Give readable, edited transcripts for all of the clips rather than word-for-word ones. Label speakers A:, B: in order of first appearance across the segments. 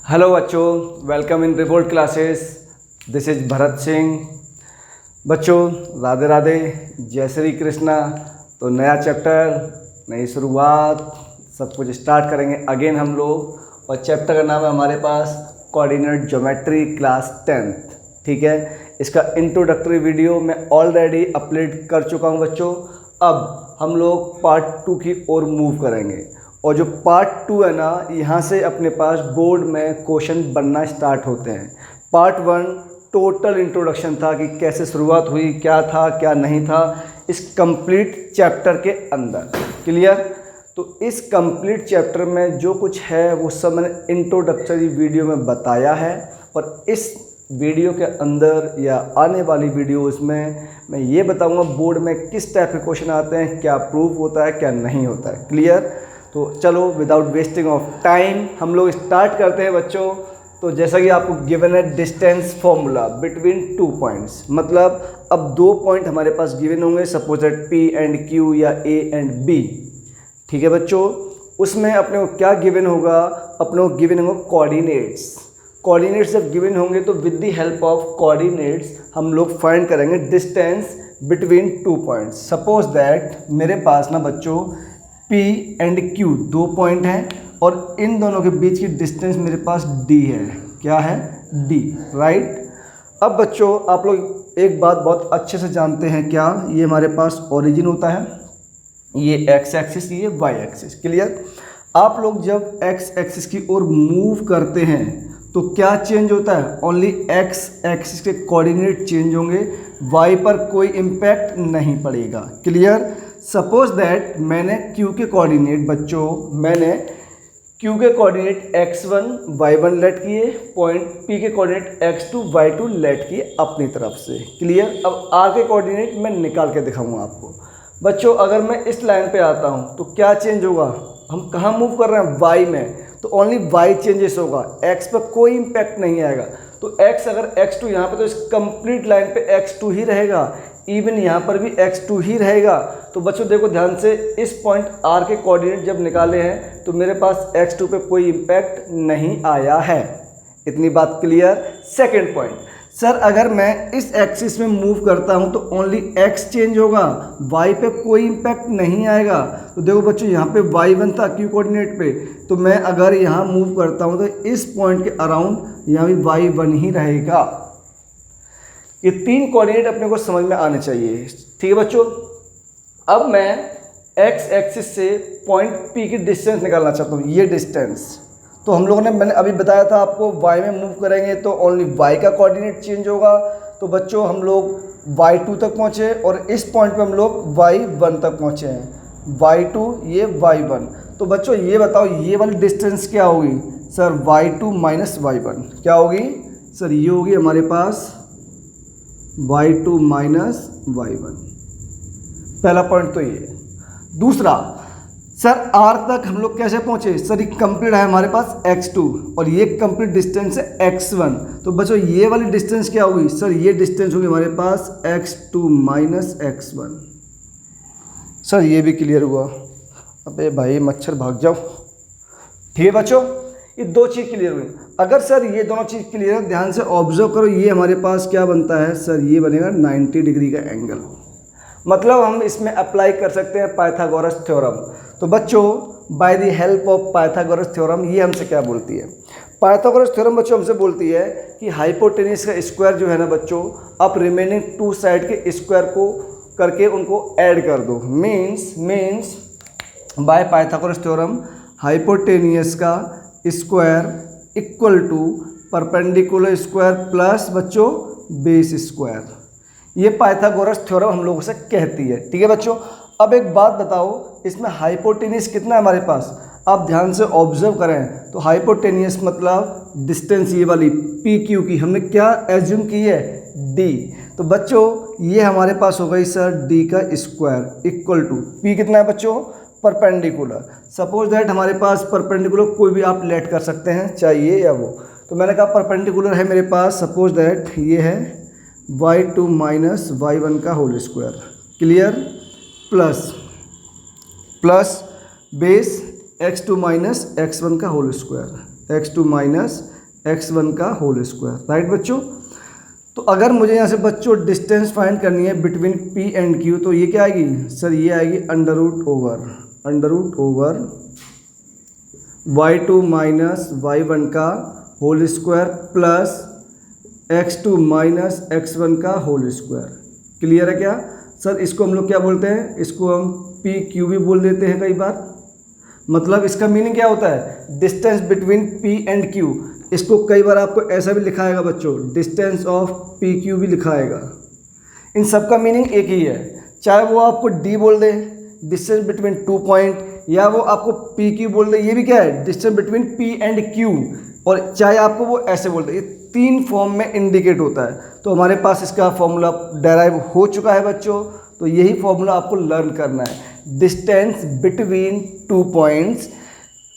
A: Hello बच्चों, welcome in revolt classes. This is Bharat Singh. बच्चों राधे राधे, जय श्री कृष्णा। तो नया चैप्टर, नई शुरुआत, सब कुछ स्टार्ट करेंगे अगेन हम लोग। और चैप्टर का नाम है हमारे पास कोऑर्डिनेट ज्योमेट्री क्लास 10th। ठीक है, इसका इंट्रोडक्टरी वीडियो मैं ऑलरेडी अपलोड कर चुका हूँ बच्चों। अब हम लोग पार्ट 2 की ओर मूव करेंगे। और जो पार्ट 2 है ना, यहाँ से अपने पास बोर्ड में क्वेश्चन बनना स्टार्ट होते हैं। पार्ट 1 टोटल इंट्रोडक्शन था कि कैसे शुरुआत हुई, क्या था क्या नहीं था इस कंप्लीट चैप्टर के अंदर। क्लियर? तो इस कंप्लीट चैप्टर में जो कुछ है वो सब मैंने इंट्रोडक्टरी वीडियो में बताया है। और इस वीडियो के अंदर या आने वाली वीडियोस में मैं ये बताऊंगा बोर्ड में किस टाइप के क्वेश्चन आते हैं, क्या प्रूफ होता है, क्या नहीं होता है। क्लियर? तो चलो विदाउट वेस्टिंग ऑफ टाइम हम लोग स्टार्ट करते हैं बच्चों। तो जैसा कि आपको गिवन है डिस्टेंस फॉर्मूला बिटवीन 2 पॉइंट्स, मतलब अब 2 पॉइंट हमारे पास गिवन होंगे, suppose that P and Q या A एंड B। ठीक है बच्चों, उसमें अपने को क्या गिवन होगा? अपने को गिवन होगा कोऑर्डिनेट्स। कोऑर्डिनेट्स जब गिवन होंगे तो with the help of coordinates हम लोग फाइंड करेंगे distance between 2 points. Suppose that मेरे पास ना बच्चों P एंड Q 2 पॉइंट हैं और इन दोनों के बीच की डिस्टेंस मेरे पास D है। क्या है? D, right. अब बच्चों आप लोग एक बात बहुत अच्छे से जानते हैं, क्या ये हमारे पास ओरिजिन होता है, ये x एक्सिस, ये y एक्सिस। क्लियर? आप लोग जब x एक्सिस की ओर मूव करते हैं तो क्या चेंज होता है? ओनली x एक्सिस के कोऑर्डिनेट चेंज होंगे, y पर कोई इम्पैक्ट नहीं पड़ेगा। क्लियर? सपोज दैट मैंने q के कोऑर्डिनेट बच्चों, मैंने q के कोऑर्डिनेट x1 y1 लेट किए, पॉइंट p के कोऑर्डिनेट x2 y2 लेट किए अपनी तरफ से। क्लियर? अब r के कोऑर्डिनेट मैं निकाल के दिखाऊंगा आपको। बच्चों अगर मैं इस लाइन पे आता हूँ तो क्या चेंज होगा? हम कहाँ मूव कर रहे हैं? y में, तो ओनली y चेंजेस होगा, x पर कोई इम्पैक्ट नहीं आएगा। तो x अगर x2 यहाँ पे, तो इस कंप्लीट लाइन पे x2 ही रहेगा, इवन यहाँ पर भी x2 ही रहेगा। तो बच्चों देखो ध्यान से, इस पॉइंट r के कोऑर्डिनेट जब निकाले हैं तो मेरे पास x2 पे कोई इम्पैक्ट नहीं आया है। इतनी बात क्लियर? सेकंड पॉइंट, सर अगर मैं इस एक्सिस में मूव करता हूं तो ओनली x चेंज होगा, y पे कोई इम्पैक्ट नहीं आएगा। तो देखो बच्चों यहाँ पे y1 था q कोऑर्डिनेट पे, तो मैं अगर यहाँ मूव करता हूं तो इस पॉइंट के अराउंड यहाँ भी y1 ही रहेगा। ये 3 कोऑर्डिनेट अपने को समझ में आने चाहिए। ठीक है बच्चों, अब मैं x एक्सिस से पॉइंट P की डिस्टेंस निकालना चाहता हूँ, ये डिस्टेंस। तो हम लोगों ने, मैंने अभी बताया था आपको, y में मूव करेंगे तो ओनली y का कोऑर्डिनेट चेंज होगा। तो बच्चों हम लोग y2 तक पहुँचे और इस पॉइंट पे हम लोग y1 तक पहुँचे हैं, y2 ये y1। तो बच्चों ये बताओ ये वाली डिस्टेंस क्या होगी? सर y2 माइनस y1 क्या होगी? सर ये होगी हमारे पास y2 माइनस y1। पहला पॉइंट तो ये। दूसरा, सर r तक हम लोग कैसे पहुंचे? सर ये कंप्लीट है हमारे पास x2 और ये कंप्लीट डिस्टेंस है x1। तो बच्चों ये वाली डिस्टेंस क्या होगी? सर ये डिस्टेंस होगी हमारे पास x2 माइनस x1। सर ये भी क्लियर हुआ? अबे भाई मच्छर भाग जाओ। ठीक है बच्चों, ये 2 चीज़ क्लियर हुई। अगर सर ये दोनों चीज़ क्लियर है, ध्यान से ऑब्जर्व करो, ये हमारे पास क्या बनता है? सर ये बनेगा 90 डिग्री का एंगल। मतलब हम इसमें अप्लाई कर सकते हैं पाइथागोरस थ्योरम। तो बच्चों by the help of Pythagoras theorem ये हमसे क्या बोलती है? पाइथागोरस थ्योरम बच्चों हमसे बोलती है कि हाइपोटेन्यूस का स्क्वायर जो है ना बच्चों, आप रिमेनिंग 2 साइड के स्क्वायर को करके उनको ऐड कर दो। Means by Pythagoras theorem hypotenuse का square equal to perpendicular square plus बच्चों बेस स्क्वायर। ये पाइथागोरस थ्योरम हम लोगों से कहती है। ठीक है बच्चों, अब एक बात बताओ, इसमें हाइपोटेन्यूस कितना है हमारे पास? आप ध्यान से ऑब्जर्व करें तो हाइपोटेन्यूस मतलब डिस्टेंस ये वाली PQ की हमने क्या एज्यूम की है? D। तो बच्चों ये हमारे पास हो गई सर D का स्क्वायर इक्वल टू P कितना है बच्चों? परपेंडिकुलर। सपोज दैट हमारे पास परपेंडिकुलर कोई भी आप लेट कर सकते हैं, चाहे ये या वो। तो मैंने कहा परपेंडिकुलर है मेरे पास, सपोज दैट ये है y2 माइनस y1 का whole square. Clear? Plus base x2 minus x1 का whole square, x2 minus x1 का होल स्क्वायर, राइट बच्चों। तो अगर मुझे यहाँ से बच्चों डिस्टेंस फाइंड करनी है बिटवीन p एंड q, तो ये क्या आएगी सर, ये आएगी under root over y2 minus y1 का whole square plus x2 minus x1 का होल स्क्वायर। क्लियर है क्या सर? इसको हम लोग क्या बोलते हैं, इसको हम पी क्यू भी बोल देते हैं कई बार। मतलब इसका मीनिंग क्या होता है, distance between P and Q. इसको कई बार आपको ऐसा भी लिखाएगा बच्चों, डिस्टेंस ऑफ पी क्यू भी लिखाएगा। इन सब का मीनिंग एक ही है, चाहे वो आपको डी बोल दे डिस्टेंस बिटवीन 2 पॉइंट, या वो आपको पी क्यू बोल दे, ये भी क्या है distance between P and Q, और चाहे आपको वो ऐसे बोल दे, ये 3 फॉर्म में इंडिकेट होता है। तो हमारे पास इसका फॉर्मूला डेराइव हो चुका है बच्चों, तो यही फॉर्मूला आपको लर्न करना है। Distance between 2 points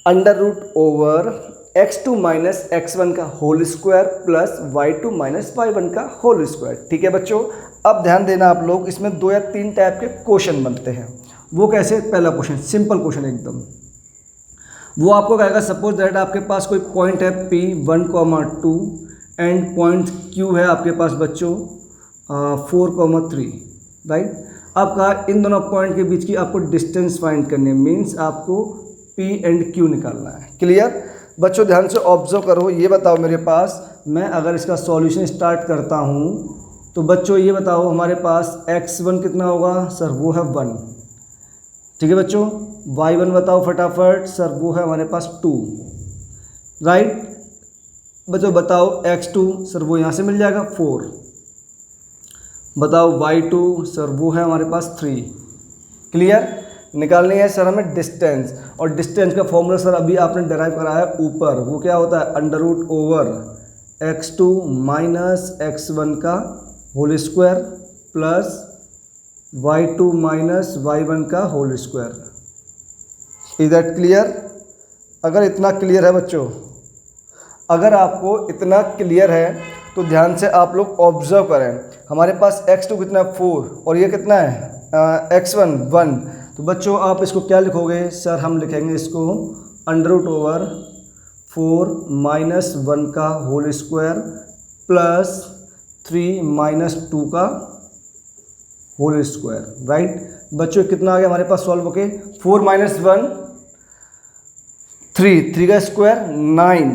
A: under root over x2 minus x1 का whole square plus y2 minus y1 का होल स्क्वायर। ठीक है बच्चों, अब ध्यान देना आप लोग, इसमें 2 या 3 टाइप के क्वेश्चन बनते हैं। वो कैसे? पहला क्वेश्चन सिंपल क्वेश्चन एकदम, वो आपको कहेगा सपोज दैट आपके पास कोई पॉइंट है P 1,2 एंड पॉइंट Q है आपके पास बच्चों 4,3, राइट। अब कहा इन दोनों पॉइंट के बीच की आपको डिस्टेंस फाइंड करनी है, मीन्स आपको P एंड Q निकालना है। क्लियर बच्चों, ध्यान से ऑब्जर्व करो। ये बताओ मेरे पास, मैं अगर इसका सॉल्यूशन स्टार्ट करता हूँ तो बच्चों ये बताओ हमारे पास x1 कितना होगा सर, वो है 1। ठीक है बच्चों, y1 बताओ फटाफट सर, वो है हमारे पास 2, राइट। बच्चों बताओ x2 सर, वो यहाँ से मिल जाएगा 4। बताओ y2 सर, वो है हमारे पास 3। क्लियर, निकालनी है सर हमें डिस्टेंस, और डिस्टेंस का फॉर्मूला सर अभी आपने डिराइव कराया है ऊपर, वो क्या होता है under root over x2 minus x1 का whole square plus y2 minus y1 का whole square. Is that clear? अगर इतना क्लियर है बच्चों, अगर आपको इतना क्लियर है तो ध्यान से आप लोग ऑब्जर्व करें। हमारे पास x2 कितना है 4 और ये कितना है x1 1। तो बच्चों आप इसको क्या लिखोगे सर? हम लिखेंगे इसको अंडर रूट ओवर 4 माइनस 1 का होल स्क्वायर प्लस 3 माइनस 2 का होल स्क्वायर, राइट। बच्चों कितना आ गया हमारे पास सॉल्व होके, 4 माइनस 1 3 का स्क्वायर 9,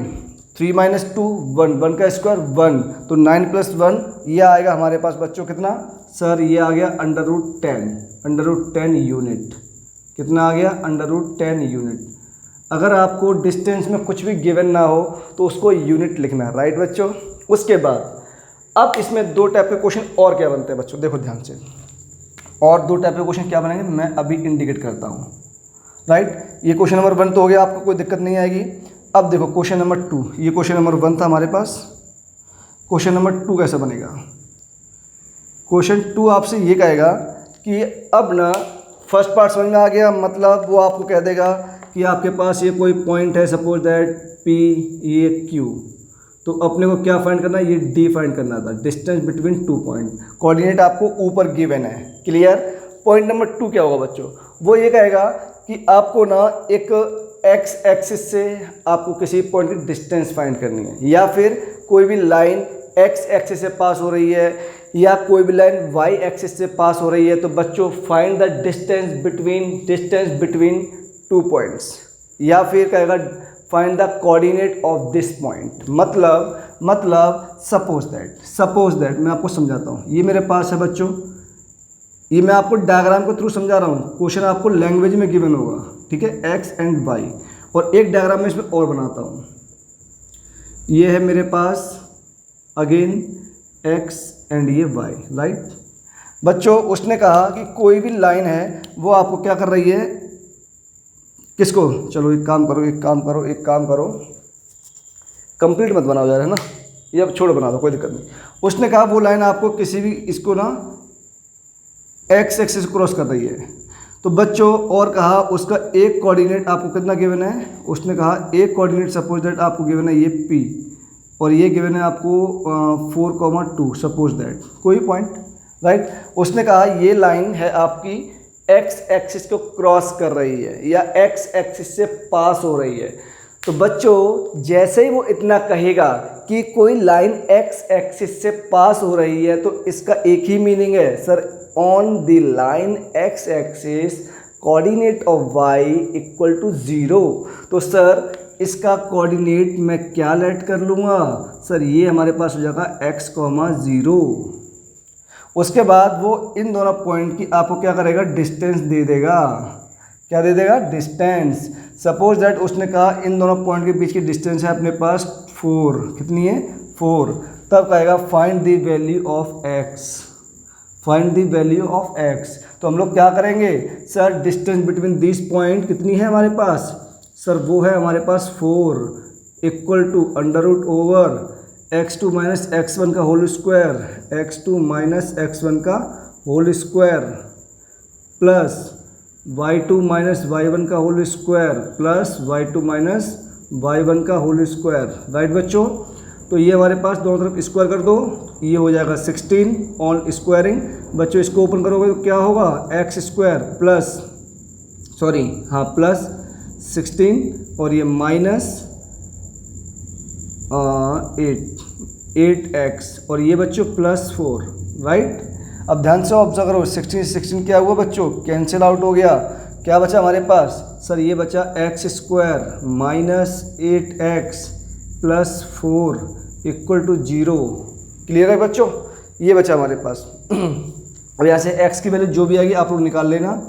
A: 3 माइनस 2 1, 1 का स्क्वायर 1, तो 9 प्लस 1 ये आएगा हमारे पास बच्चों कितना सर, ये आ गया अंडर रूट 10 यूनिट। कितना आ गया? Under root 10 unit. अगर आपको डिस्टेंस में कुछ भी गिवन ना हो तो उसको यूनिट लिखना है, राइट बच्चों। उसके बाद अब इसमें 2 टाइप के क्वेश्चन और क्या बनते हैं बच्चों, देखो ध्यान से। और 2 टाइप के क्वेश्चन क्या बनेंगे मैं अभी इंडिकेट करता हूँ, राइट। ये क्वेश्चन नंबर 1 तो हो गया, आपको कोई दिक्कत नहीं आएगी। अब देखो क्वेश्चन नंबर 2, ये क्वेश्चन नंबर 1 था हमारे पास, क्वेश्चन नंबर 2 कैसे बनेगा? क्वेश्चन 2 आपसे ये कहेगा कि अब ना फर्स्ट पार्ट समझ में आ गया, मतलब वो आपको कह देगा कि आपके पास ये कोई पॉइंट है सपोज दैट P, ये Q, तो अपने को क्या फाइंड करना है? ये D फाइंड करना था, डिस्टेंस बिटवीन 2 पॉइंट। कोऑर्डिनेट आपको ऊपर गिवन है। क्लियर। पॉइंट नंबर 2 क्या होगा बच्चों? वो ये कहेगा कि आपको ना एक x एक्सिस से आपको किसी पॉइंट की डिस्टेंस फाइंड करनी है, या फिर कोई भी लाइन x एक्सिस से पास हो रही है या कोई भी लाइन y एक्सिस से पास हो रही है। तो बच्चों find the distance between 2 points, या फिर कहेगा find the coordinate of this point. मतलब सपोज दैट मैं आपको समझाता हूँ। ये मेरे पास है बच्चों, ये मैं आपको डायग्राम के थ्रू समझा रहा हूँ, क्वेश्चन आपको लैंग्वेज में गिवन होगा, ठीक है, x एंड y। और एक डायग्राम में इसमें और बनाता हूँ। ये है मेरे पास अगेन x एंड ये y, राइट। बच्चों उसने कहा कि कोई भी लाइन है वो आपको क्या कर रही है, किसको, चलो एक काम करो, कंप्लीट मत बनाओ यार, है ना, ये अब छोड़ बना दो, कोई दिक्कत नहीं। उसने कहा वो लाइन आपको किसी भी इसको ना x एक्सिस क्रॉस कर रही है। तो बच्चों और कहा उसका एक कोऑर्डिनेट आपको कितना गिवन है, उसने कहा एक कोऑर्डिनेट सपोज दैट आपको गिवन है ये P, और ये गिवन है आपको 4,2 सपोज दैट कोई पॉइंट, राइट। उसने कहा ये लाइन है आपकी एक्स एक्सिस को क्रॉस कर रही है या एक्स एक्सिस से पास हो रही है। तो बच्चों जैसे ही वो इतना कहेगा कि कोई लाइन एक्स एक्सिस से पास हो रही है, तो इसका एक ही मीनिंग है sir, on the line x axis coordinate of y equal to 0। तो सर इसका कोऑर्डिनेट मैं क्या लेट कर लूँगा सर, ये हमारे पास हो जाएगा x, 0। उसके बाद वो इन दोनों पॉइंट की आपको क्या करेगा, डिस्टेंस दे देगा। क्या दे देगा, डिस्टेंस। सपोज दैट उसने कहा इन दोनों पॉइंट के बीच की डिस्टेंस है अपने पास 4, कितनी है 4। तब कहेगा find the value of x, find the value of x। तो हम लोग क्या करेंगे sir, distance between this point कितनी है हमारे पास सर, वो है हमारे पास 4 equal to √ x2 minus x1 का whole square, x2 minus x1 का whole square plus y2 minus y1 का whole square plus y2 minus y1 का होल स्क्वायर। राइट बच्चों, तो ये हमारे पास दोनों तरफ स्क्वायर कर दो, ये हो जाएगा 16 ऑन स्क्वायरिंग। बच्चों इसको ओपन करोगे तो क्या होगा, एक्स स्क्वायर प्लस प्लस 16 और ये माइनस 8x और ये बच्चों प्लस 4। राइट, अब ध्यान से ऑब्जर्व करो, 16 क्या हुआ बच्चों, कैंसिल आउट हो गया। क्या बचा हमारे पास सर, ये बचा x square minus 8x plus 4 equal to 0। Clear है बच्चों, ये बचा हमारे पास। अब यहाँ से x की वैल्यू जो भी आएगी आप लोग निकाल लेना,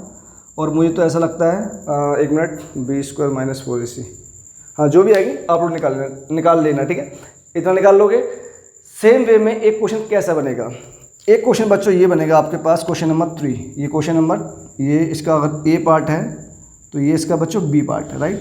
A: और मुझे तो ऐसा लगता है 1 मिनट, b² माइनस 4ac, हाँ जो भी आएगी आप लोग निकाल लेना, ठीक है, इतना निकाल लोगे। सेम वे में एक क्वेश्चन कैसा बनेगा, एक क्वेश्चन बच्चों ये बनेगा आपके पास, क्वेश्चन नंबर 3। ये क्वेश्चन नंबर, ये इसका अगर ए पार्ट है तो ये इसका बच्चों बी पार्ट है। राइट,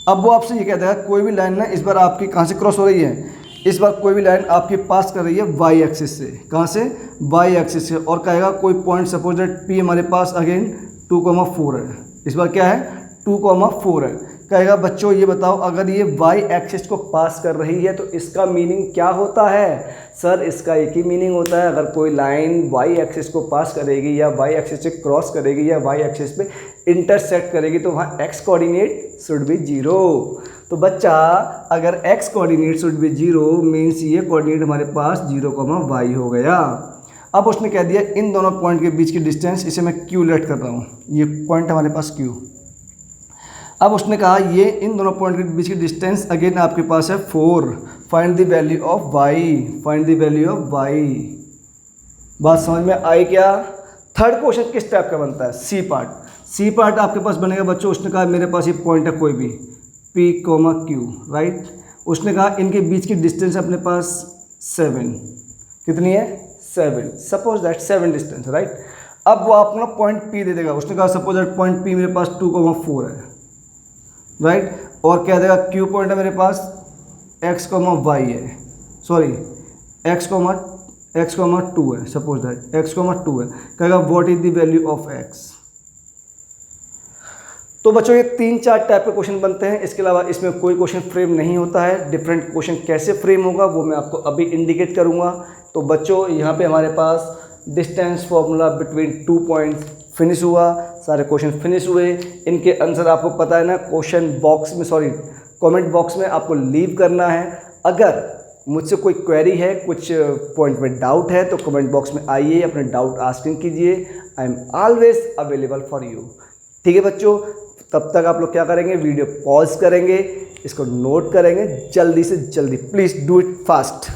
A: अब वो आपसे ये कहता है कोई भी लाइन ना इस बार आपकी कहाँ से क्रॉस हो रही है, इस बार कोई भी लाइन आपके पास कर रही है वाई एक्सिस से। कहाँ से, वाई एक्सिस से। और कहेगा कोई पॉइंट सपोज दैट पी हमारे पास अगेन 2,4 है, इस बार क्या है 2,4 है। कहेगा बच्चों ये बताओ अगर ये वाई एक्सिस को पास कर रही है तो इसका मीनिंग क्या होता है सर, इसका एक ही मीनिंग होता है, अगर कोई लाइन वाई एक्सिस को पास करेगी या वाई एक्सिस से क्रॉस करेगी या वाई एक्सिस पे इंटरसेक्ट करेगी तो वहाँ एक्स कोऑर्डिनेट शुड बी 0। तो बच्चा अगर x coordinate should be 0 means ये कोऑर्डिनेट हमारे पास 0,y हो गया। अब उसने कह दिया इन दोनों पॉइंट के बीच की डिस्टेंस, इसे मैं q लेट कर रहा हूँ, ये पॉइंट हमारे पास q। अब उसने कहा ये इन दोनों पॉइंट के बीच की डिस्टेंस अगेन आपके पास है 4, find the value of y, find the value of y। बात समझ में आई क्या। थर्ड क्वेश्चन किस टाइप का बनता है, सी पार्ट। सी पार्ट आपके पास बनेगा बच्चों, उसने कहा मेरे पास ये पॉइंट है कोई भी p, q। राइट, उसने कहा इनके बीच की डिस्टेंस अपने पास 7, कितनी है 7, सपोज दैट 7 डिस्टेंस। राइट, अब वो अपना पॉइंट p दे देगा, उसने कहा सपोज दैट पॉइंट p मेरे पास 2,4 है। राइट, और क्या देगा q पॉइंट है मेरे पास x, y है, सॉरी x, 2 है, सपोज दैट x, 2 है। कहेगा what is the value of x। तो बच्चों ये 3-4 टाइप के क्वेश्चन बनते हैं, इसके अलावा इसमें कोई क्वेश्चन फ्रेम नहीं होता है। डिफरेंट क्वेश्चन कैसे फ्रेम होगा वो मैं आपको अभी इंडिकेट करूंगा। तो बच्चों यहाँ पे हमारे पास distance formula between 2 points finish हुआ, सारे क्वेश्चन फिनिश हुए। इनके आंसर आपको पता है ना, क्वेश्चन बॉक्स में, सॉरी कमेंट बॉक्स में आपको लीव करना है। अगर मुझसे कोई क्वेरी है, कुछ पॉइंट में डाउट है तो कमेंट बॉक्स में आइए, अपने डाउट आस्किंग कीजिए। I am always available for you. ठीक है बच्चों, तब तक आप लोग क्या करेंगे, वीडियो पॉज करेंगे, इसको नोट करेंगे जल्दी से जल्दी, प्लीज़ डू इट फास्ट।